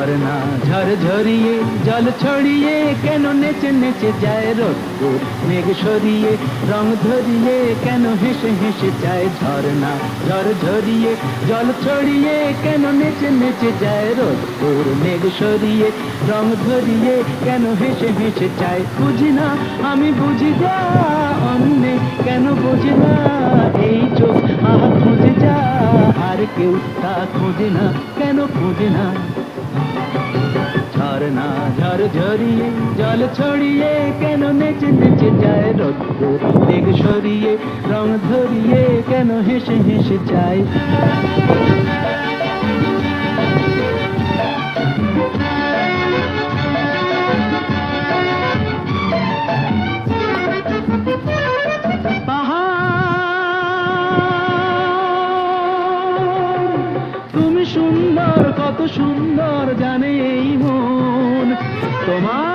ঝরনা ঝরঝরিয়ে জল ছড়িয়ে কেন নেচে নেচে যায় রোদ্দুর মেঘ সরিয়ে রং ধরিয়ে কেন হেসে হেসে যায় ঝরনা ঝরঝরিয়ে জল ছড়িয়ে কেন নেচে নেচে যায় রোদ্দুর মেঘ সরিয়ে রং ধরিয়ে কেন হেসে হেসে যায় বুঝি না আমি বুঝি যা অন্যে কেন বুঝি না এই চোখ আহা খুঁজে যা আর কেউ তা খোঁজে না কেন খোঁজে না ঝরনা ঝরঝরিয়ে জল ছড়িয়ে কেন নেচে নেচে যায় রোদ্দুর মেঘ সরিয়ে রং ধরিয়ে কেন হেসে হেসে যায় তুমি সুন্দর কত সুন্দর জানে এই মন তোমার